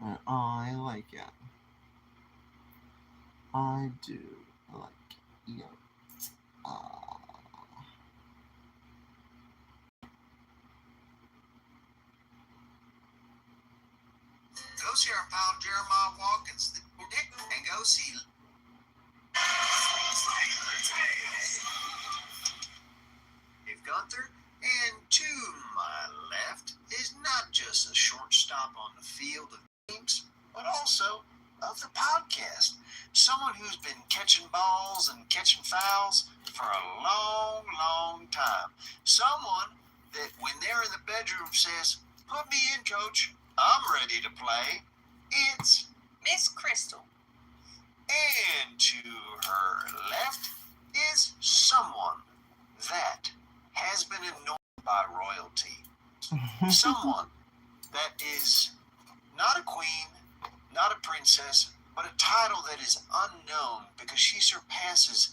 And I like it. I do like it. Uh, Go see our pal Jeremiah Watkins, and go see Dave Gunther. And to my left is not just a short stop on the field of games, but also of the podcast. Someone who's been catching balls and catching fouls for a long, long time. Someone that when they're in the bedroom says, "Put me in, coach. I'm ready to play." It's Miss Crystal. And to her left is someone that has been anointed by royalty. Someone that is not a queen, not a princess, but a title that is unknown because she surpasses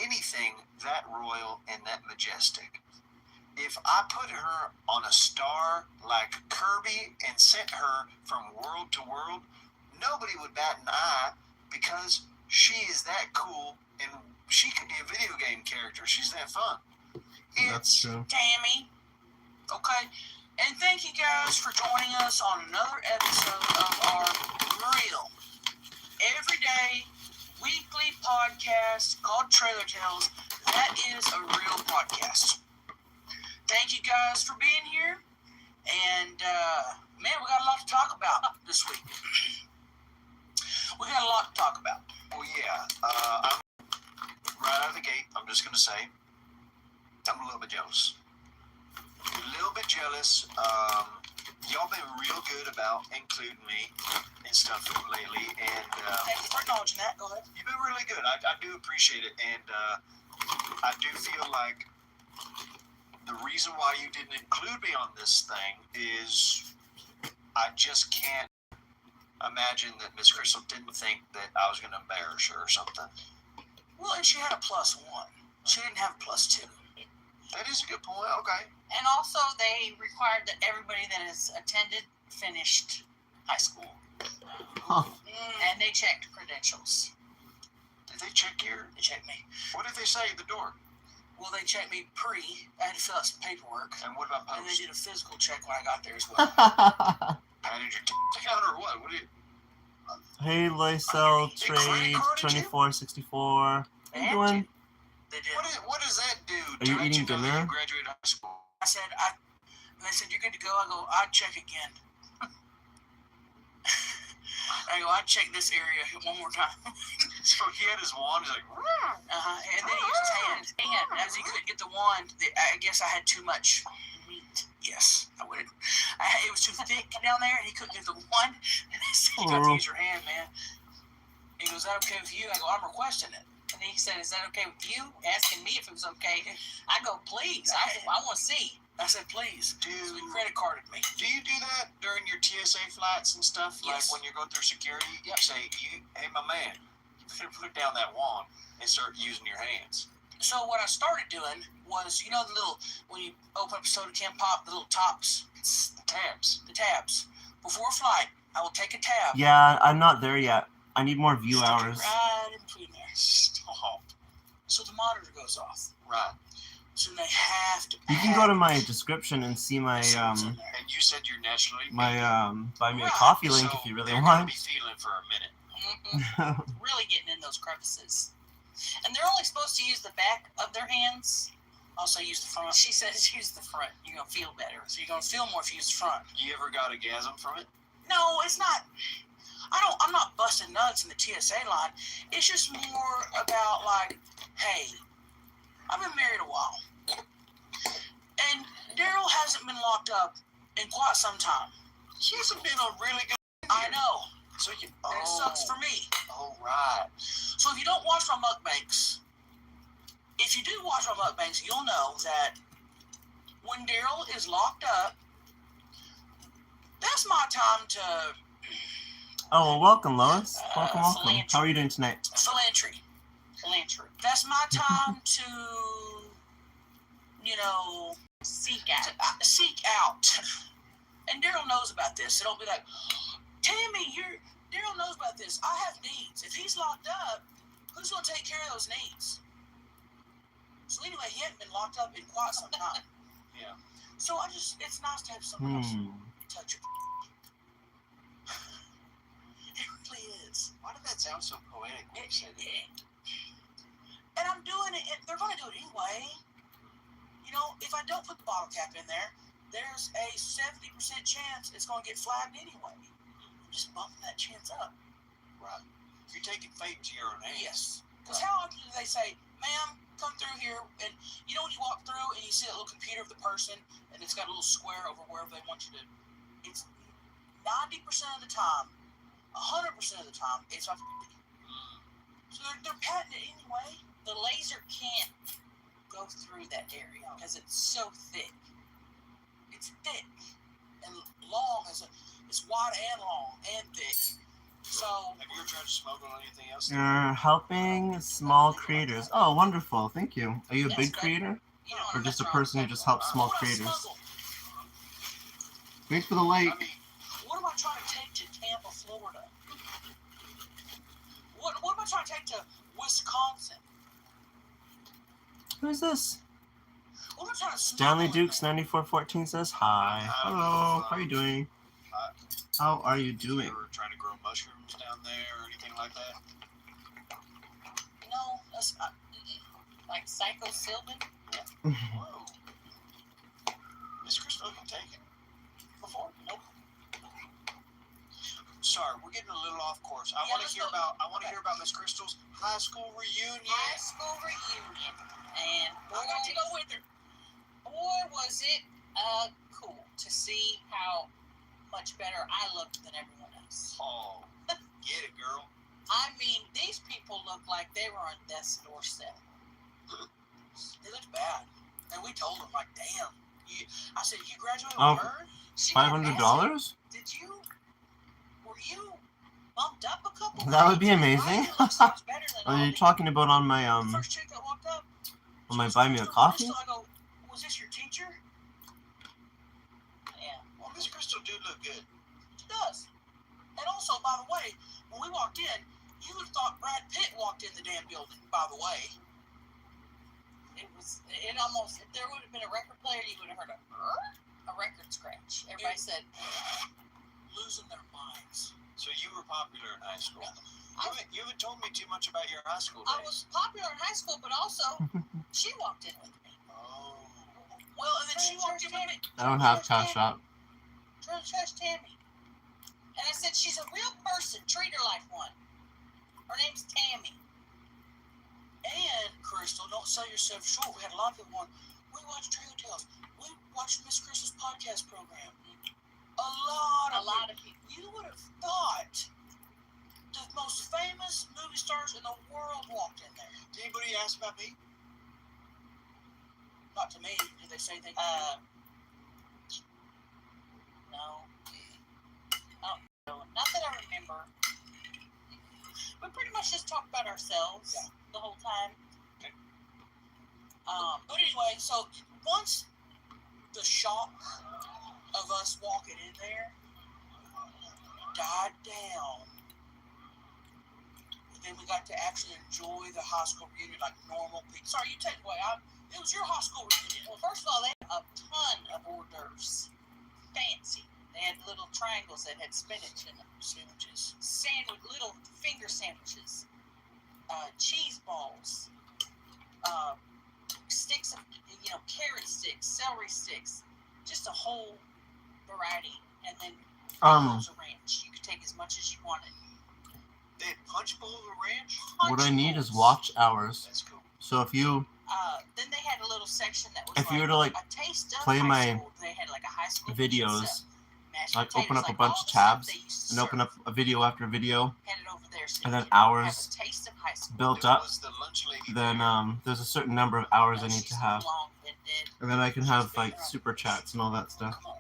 anything that royal and that majestic. If I put her on a star like Kirby and sent her from world to world, nobody would bat an eye because she is that cool and she could be a video game character. She's that fun. That's true. Tammy. Okay. And thank you guys for joining us on another episode of our real, everyday, weekly podcast called Trailer Tales. That is a real podcast. Thank you guys for being here. And, man, we got a lot to talk about this week. We got a lot to talk about. Well, yeah. I'm right out of the gate. I'm just going to say I'm a little bit jealous. Y'all been real good about including me and stuff lately. And Thank you for acknowledging that. Go ahead. you've been really good. I do appreciate it. And I do feel like the reason why you didn't include me on this thing is I just can't imagine that Miss Crystal didn't think that I was going to embarrass her or something. Well, and she had a +1. She didn't have a +2. That is a good point. Okay. And also, they required that everybody that has attended finished high school. Huh. And they checked credentials. Did they check your? They checked me. What did they say at the door? Well, they checked me pre. I had to fill out some paperwork. And what about And they post? did a physical check when I got there as well. Patted your account or what? What did? Hey, Lysel, They credit trade carded you? 2464. They How you had doing? to. They did. What does that do Are to you let eating you know that dinner? you graduated high school? I said, and they said, "You're good to go." I go, "I'd check again." I go, "I'd check this area one more time." So he had his wand. He's like, And then he used his hand. And as he couldn't get the wand, I guess I had too much meat. Yes, I would. It was too thick down there, and he couldn't get the wand. And I said, "You got to use your hand, man." He goes, "Is that okay with you?" I go, "I'm requesting it." And he said, "Is that okay with you?" Asking me if it was okay. I go, "Please, I want to see." I said, "Please." do So he credit carded me. do you do that during your TSA flights and stuff? Yes. Like when you're going through security, you say, "Hey, my man, you better put down that wand and start using your hands." So what I started doing was, you know, the little, when you open up a soda can pop, the little tops, Tabs. the tabs. Before a flight, I will take a tab. Yeah, I'm not there yet. I need more view stick it hours. right in between there. Stop. So the monitor goes off. Right. So they have to. You can go to my description and see my see what's in there. And you said you're nationally buy me a Right, coffee link so if you really they're gonna want. be feeling for a minute. Mm-mm. Really getting in those crevices. And they're only supposed to use the back of their hands. Also use the front. She says use the front. You're going to feel better. So you're gonna feel more if you use the front. You ever got a gasm from it? No, it's not. I'm not busting nuts in the TSA line. It's just more about like, hey, I've been married a while, and Daryl hasn't been locked up in quite some time. She hasn't been a really good. I know, So you. and it sucks for me. Oh right. So if you don't watch my mukbangs, if you do watch my mukbangs, you'll know that when Daryl is locked up, that's my time to Oh, well, welcome, Lois. Welcome. cilantro. How are you doing tonight? philanthropy. Lantern. That's my time to, you know, Seek out. seek out. And Daryl knows about this. So don't be like, Tammy, Daryl knows about this. I have needs. If he's locked up, who's going to take care of those needs? So anyway, he hadn't been locked up in quite some time. Yeah. So it's nice to have someone else touch your. It really is. Why did that sound so poetic when you said it? And I'm doing it, and they're going to do it anyway. You know, if I don't put the bottle cap in there, there's a 70% chance it's going to get flagged anyway. I'm just bumping that chance up. Right. You're taking fate into your own hands. Yes. Because how often do they say, ma'am, come through here, and you know when you walk through and you see that little computer of the person, and it's got a little square over wherever they want you to, it's 90% of the time, 100% of the time, it's off. So they're patting it anyway. The laser can't go through that area because it's so thick. It's thick and long, it's wide and long and thick. So Have you ever tried to smuggle anything else? You're helping small creators. Oh, wonderful. Thank you. Are you a Yes, big but- creator? You know, Or just a that's person who wrong. just helps small what I creators? smuggle? Wait for the lake. I mean, What am I trying to take to Tampa, Florida? What am I trying to take to Wisconsin? Who's this? What am I trying to Stanley smuggle in Dukes there? 9414 says hi. Hello. How are you doing? How are you you doing? ever trying to grow mushrooms down there or anything like that? No, that's not. Like psilocybin. Whoa. Miss Crystal, have you taken before? Nope. Sorry, we're getting a little off course. I Yeah, want to let's hear go. about Miss Crystal's high school reunion. High school reunion, and I got to go with her. boy, was it cool to see how much better I looked than everyone else. Oh, get it, girl. I mean, these people looked like they were on death's doorstep. They looked bad, and we told them like, "Damn." I said, "You graduated Oh. with her? She got $500? Did you? Were you bumped up a couple?" That would be grades? amazing. Why you look so much better than Are all you these- talking about on my The first chick that walked up. on she my was buy me a Crystal, coffee? Crystal. I go, "Was this your teacher?" Yeah. Well, Miss Crystal do look good. She does. And also, by the way, when we walked in, you would have thought Brad Pitt walked in the damn building. By the way, It almost, if there would have been a record player, you would have heard a record scratch. Everybody said, losing their minds. So you were popular in high school. I- You haven't told me too much about your high school I days. was popular in high school, but also she walked in with me. Oh. Well, and then she walked in with me. I don't have Cash App. Trust Tammy. And I said, she's a real person. Treat her like one. Her name's Tammy. And Crystal, don't sell yourself short. We had a lot of people going, "We watched Trio Tales. We watched Miss Crystal's podcast program." A lot of of people. You would have thought the most famous movie stars in the world walked in there. Did anybody ask about me? Not to me. Did they say they? No. Oh, no. Not that I remember. We pretty much just talked about ourselves Yeah. the whole time. But anyway, so once the shock of us walking in there died down, then we got to actually enjoy the high school reunion like normal people. Sorry, you take it away. It was your high school reunion. Well, first of all, they had a ton of hors d'oeuvres. Fancy. They had little triangles that had spinach in them. Sandwiches. Little finger sandwiches. Cheese balls. Sticks of, carrot sticks, celery sticks. Just a whole variety. And then loads of ranch. You could take as much as you wanted. They had punch bowl of ranch? What I need is Punch watch hours. That's cool. So if you Then they had a little section that was If you were to, like, a taste of play high my school. They had like a high school videos, pizza, mashed like potatoes, open up a like bunch all of the stuff tabs they used to and open serve, up a video after video had it over there, so and you then could hours have a taste of high school. built It up, was the lunch lady then there. there's a certain number of hours I need She's to have. long-winded. And then I can have like super chats and all that stuff. Come on,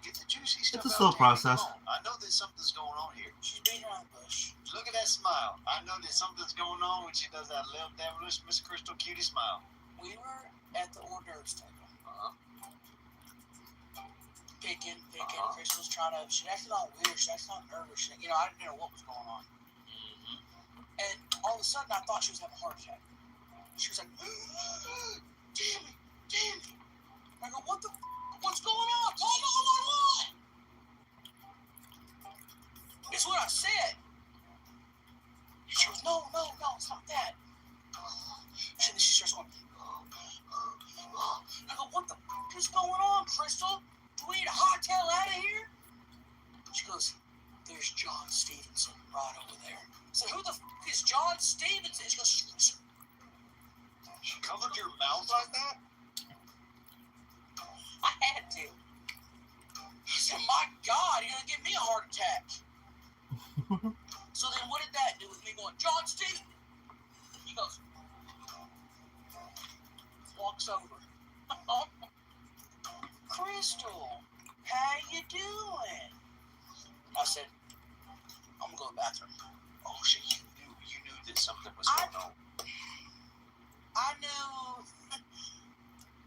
get the juicy stuff a out, slow Tammy. process. Come on. I know that something's going on here. She's beating around the bush. Look at that smile. I know that something's going on when she does that little devilish Miss Crystal cutie smile. We were at the hors d'oeuvres table. picking. Uh-huh. Crystal's trying to. She acted all weird. She acted all nervous. You know, I didn't know what was going on. And all of a sudden, I thought she was having a heart attack. She was like, damn it. I go, what's going on? Call 911. It's what I said. She goes, no, it's not that. And then she starts going, I go, what the is going on, Crystal? Do we need to hightail out of here? She goes, there's John Stevenson right over there. I said, who the is John Stevenson? She goes, She covered your mouth like that? I had to. He said, my God, you're going to give me a heart attack. So then what did that do with me going, John Stevenson? He goes, walks over. Crystal, how you doing? I said, I'm going to go to the bathroom. Oh shit, you knew that something was going on. I knew,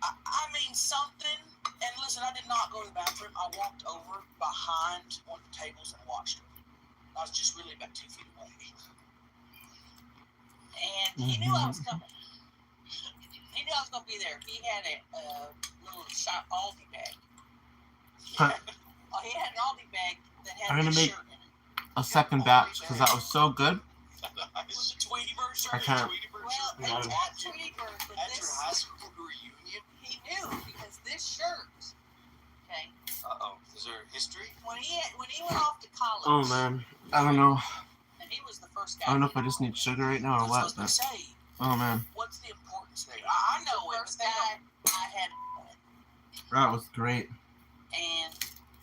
I mean something, and listen, I did not go to the bathroom. I walked over behind one of the tables and watched her. I was just really about 2 feet away. And he knew I was coming. He knew I was going to be there. He had a little shot Aldi bag. Huh. Oh, he had an Aldi bag that had I'm gonna this make shirt in it. a second batch because that was so good. With the Tweety Bird shirt. I can't. Well, Yeah. it's at Tweety Bird, but At your this high school reunion? he knew because this shirt. Okay, Uh-oh. Is there history? when he went off to college. Oh man, I don't know. And he was the first guy. I don't know if I just need sugar right now or That's what. I was But going to say. oh man, What's the importance there? I know it, First but guy I had, that was great. and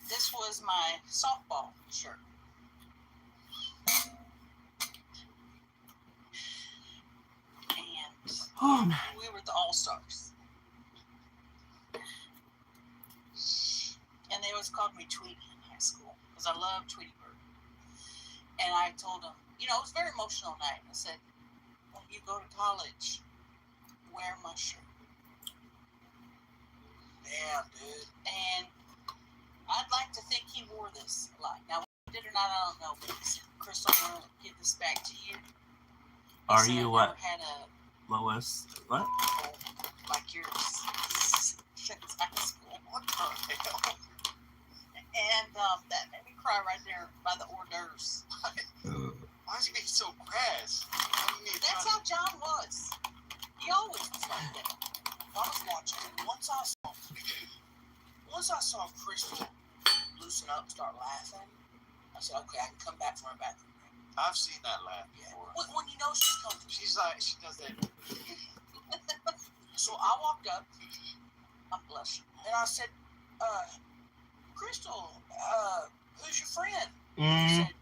this was my softball shirt. And Oh man. we were the All-Stars. And they always called me Tweety in high school because I loved Tweety Bird. And I told them, you know, it was a very emotional night. I said, when you go to college, wear my shirt. Damn, dude. And I'd like to think he wore this a lot. Now, whether he did or not, I don't know. But he said, Crystal, I'm going to give this back to you. He Are said, you I what? never had a Lois? What? hole like yours since high school. What the hell? And that made me cry right there by the hors d'oeuvres. Why is he being so crass? That's how John was. He always was like that. I was watching, and once I saw Crystal loosen up and start laughing, I said, okay, I can come back for my bathroom. I've seen that laugh Yeah. before. When you know she's coming. She's like, she does that. So I walked up, I'm blushing. and I said, Crystal, who's your friend? She Mm, said,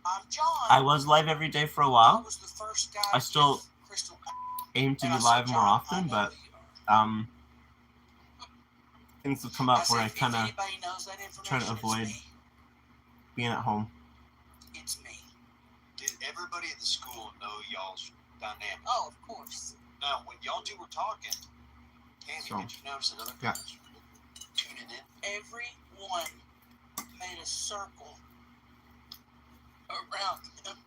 I'm John. I was live every day for a I while. was the first guy I still to give Crystal. Aim to And be I said, live more "John, I often, know but who you are." things have come up said, where I if kind of anybody knows that trying to information, avoid it's me. being at home. It's me. Did everybody at the school know y'all's dynamic? Oh, of course. Now, when y'all two were talking, Tammy, So, did you notice that other yeah. guys were tuning in? Everyone made a circle around him.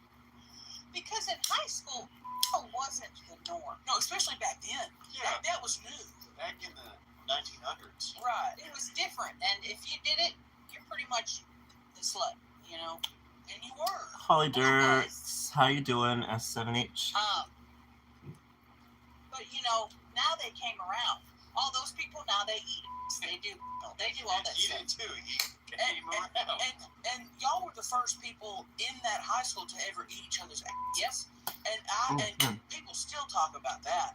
Because in high school, it wasn't the norm. No, especially back then. Yeah, That was new. back in the 1900s. Right. It was different. And if you did it, you're pretty much the slut, you know? And you were. Holly Dirks, how you doing? S7H. But, you know, now they came around. All those people, now they eat it. They do all that He stuff. did too. He And, came around. and y'all were the first people in that high school to ever eat each other's ass. Yes. And Oh, and yeah. people still talk about that.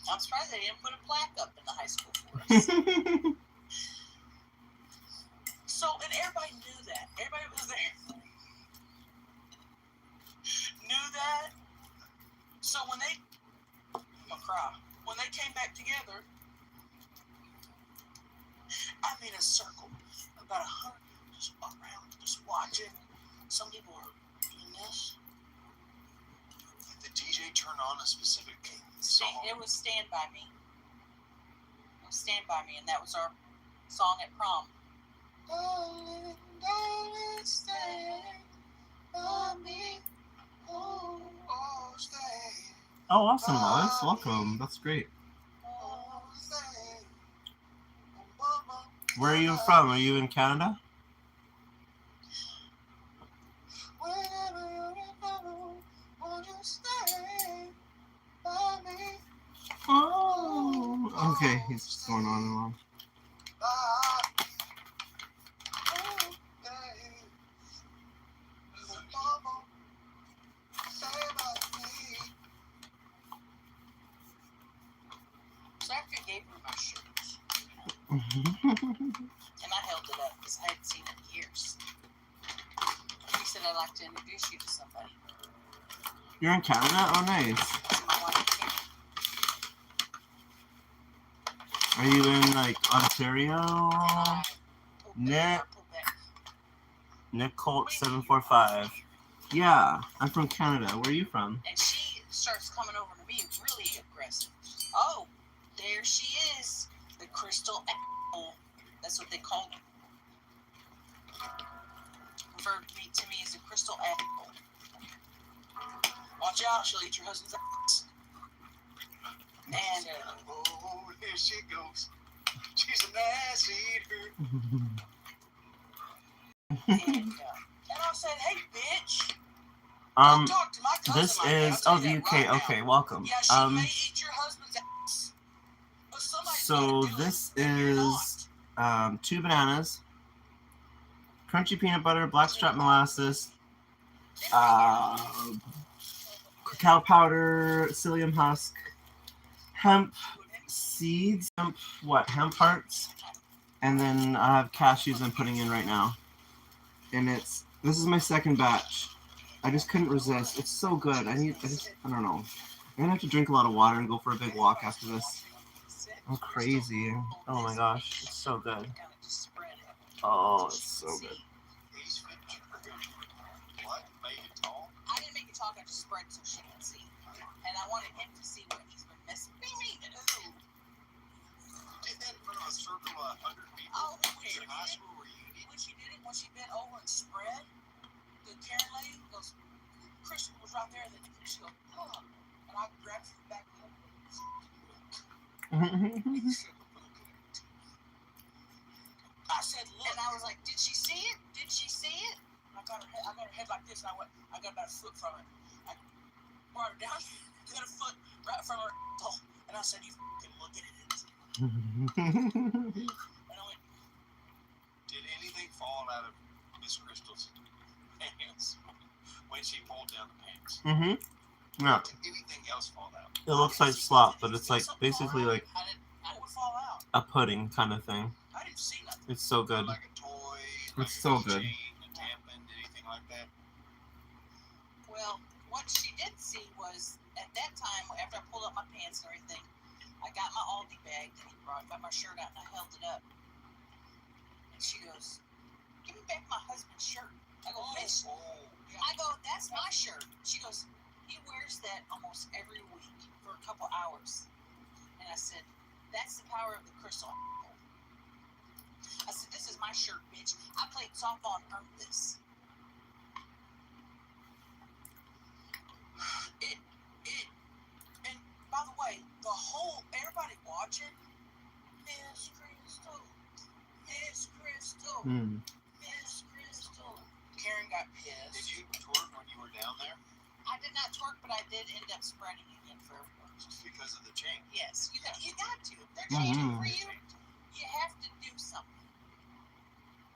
I'm surprised they didn't put a plaque up in the high school for us. So, and everybody knew that. Everybody was there. Knew that. So when they, I'm gonna cry. When they came back together, I made a circle, about 100 people just around, just watching. Some people were doing this. Did the DJ turn on a specific song? It was Stand By Me. It was Stand By Me, and that was our song at prom. Darling, darling, stay by me. Oh, oh, stay. Oh, awesome, Lois. Welcome. That's great. Oh, stay. Oh, mama. Where are you from? Are you in Canada? Whenever you're in my room, won't you stay by me? Oh. Okay, he's just going on and on. Ah, oh, stay. Oh, mama, stay by me. So after he gave me my shirt, and I held it up because I hadn't seen it in years. He said, I'd like to introduce you to somebody. You're in Canada? Oh, nice. So my wife came. Are you in like Ontario? And I pulled Nick. back, I pulled back. Nick Colt 745. Yeah, I'm from Canada. Where are you from? And she starts coming over to me really aggressive. Oh, there she is. The crystal apple. That's what they call her. Referred to me as a crystal apple. Watch out, she'll eat your husband's ass. And Oh, here she goes. She's an ass eater. and I said, hey, bitch. Don't talk to my cousin This like that. I'll is tell oh you the that UK. right now. Okay, welcome. Yeah, she may eat your husband's ass. But somebody's So gotta do this it, and you're is not. 2 bananas, crunchy peanut butter, blackstrap molasses, cacao powder, psyllium husk, hemp seeds, hemp hearts, and then I have cashews I'm putting in right now. And this is my second batch. I just couldn't resist. It's so good. I don't know. I'm gonna have to drink a lot of water and go for a big walk after this. I'm crazy. Oh my gosh, it's so good. Oh, it's so good. He's finished. What? Made it tall? I didn't make it talk, I just spread so she can see. And I wanted him to see what he's been missing. Ooh. Did that in front of a circle of 100 people? Oh, Was it high school reunion? when she bent over and spread, the Karen lady goes, Crystal was right there, and then she goes, oh. And I grabbed her back home. I said, look. And I was like, did she see it? Did she see it? And I got her head like this, and I got about a foot from her. I brought her down, got a foot right from her, and I said, you fucking look at it. And I went, Did anything fall out of Miss Crystal's pants when she pulled down the pants? Yeah, Did anything else fall out? it looks like slop, but it's like basically like I would fall out. a pudding kind of thing. I didn't see nothing. It's so good. Like a toy? It's so good. A tampon, anything like that? Well, what she did see was, at that time, after I pulled up my pants and everything, I got my Aldi bag that he brought, got my shirt out, and I held it up. And she goes, give me back my husband's shirt. I go, Miss, I go, that's my shirt. She goes, he wears that almost every week for a couple hours. And I said, that's the power of the crystal apple. I said, this is my shirt, bitch. I played softball and earned this. And by the way, everybody watching, Miss Crystal, Miss Crystal, Miss Crystal. Karen got pissed. Did you twerk when you were down there? I did not twerk, but I did end up spreading again for everyone. Just because of the chain. Yes, you got to. If they're changing for you, you have to do something.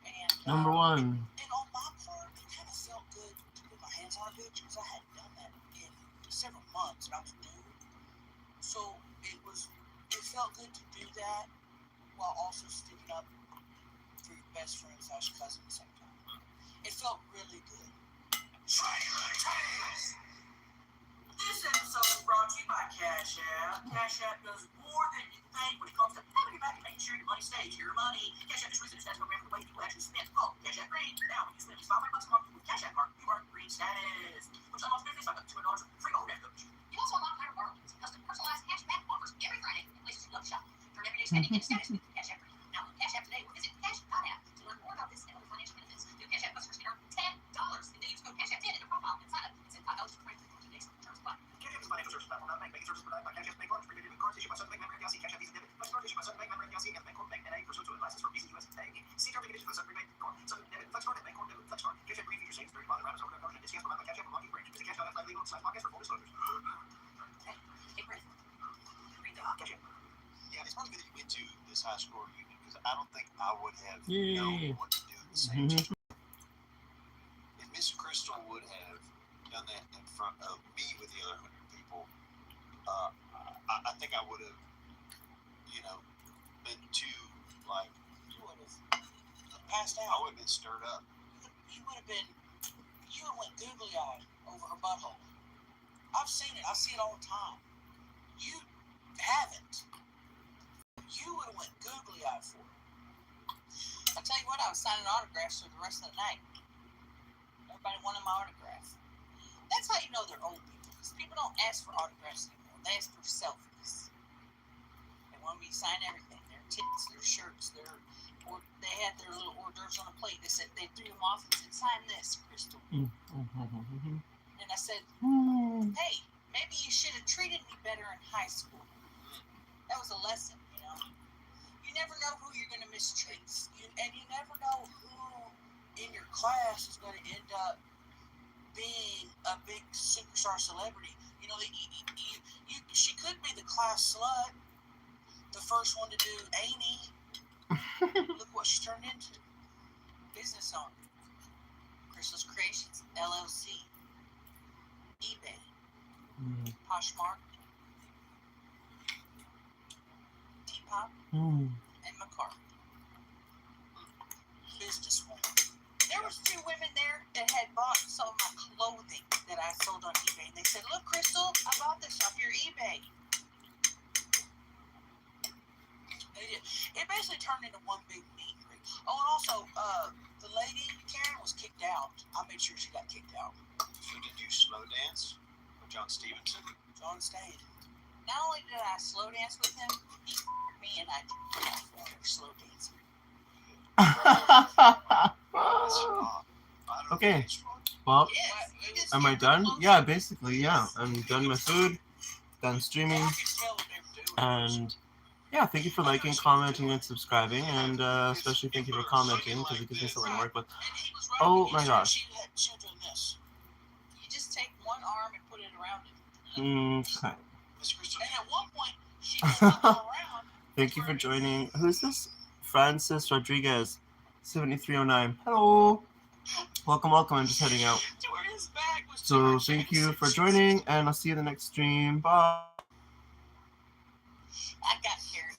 And Number one. And on my part, it kind of felt good to put my hands on a bitch because I hadn't done that in several months, and I was new. So it felt good to do that while also sticking up for your best friend / cousin at the same time. It felt really good. This episode is brought to you by Cash App. Cash App does more than you think when it comes to having your back and making sure your money stays your money. Cash App is recent stats program for the way people actually spend. Oh, Cash App Green. Now, when you spend just $500 a month with Cash App Card, you earn green status, which unlocks benefits like up to $200 of free overhead coverage. You also unlock higher borrowings and custom personalized cash back offers every Friday at places you love to shop. Turn everyday spending into status with Cash App Green. Now, Cash App today with Hey, Chris, read the Yeah, it's probably good that you went to this high school reunion because I don't think I would have Yay. known what to do at the same Mhm. time. If Miss Crystal would have done that in front of me with the other 100 people, I think I would have, been too, like, you would have passed I out. would have been stirred up. You would have went googly eyed over her butthole. I've seen it. I see it all the time. You haven't. You would have went googly eyed for it. I tell you what, I was signing autographs for the rest of the night. Everybody wanted my autograph. That's how you know they're old people. Because people don't ask for autographs anymore. They ask for selfies. They want me to sign everything. Their tits, their shirts, or they had their little hors d'oeuvres on a plate. They said they threw them off and said, "Sign this, Crystal." Mhm. And I said, Mm. "Hey, maybe you should have treated me better in high school." That was a lesson, you know. You never know who you're going to mistreat, and you never know who in your class is going to end up being a big superstar celebrity. You know, she could be the class slut, the first one to do Amy. Look what she turned into. Business owner. Crystal's Creations, LLC. eBay. Mm. Poshmark. Depop. Mm. And McCarthy. Businesswoman. There was 2 women there that had bought some of my clothing that I sold on eBay. And they said, "Look, Crystal, I bought this off your eBay." It basically turned into one big meet and greet. Oh, and also, the lady, Karen, was kicked out. I made sure she got kicked out. So did you slow dance with John Stevenson? John stayed. Not only did I slow dance with him, he f***ed me and I did slow dancing. That's I don't know Okay. which one. Well, Yes, you just am I get done? closer. Yeah, basically, yeah. I'm done my food, done streaming, I can tell what they were doing. and yeah, thank you for liking, commenting, and subscribing, and especially thank you for commenting because it gives me something to work with. And he was right Oh against my her. gosh. She was doing this. You just take one arm and put it around it. Okay. Miss Crystal, And at one point, she just looked all around. Thank you for joining. Who's this? Francis Rodriguez, 7309. Hello. Welcome. I'm just heading out. To where his back was to So her thank you chest. for joining, and I'll see you in the next stream. Bye. I got Karen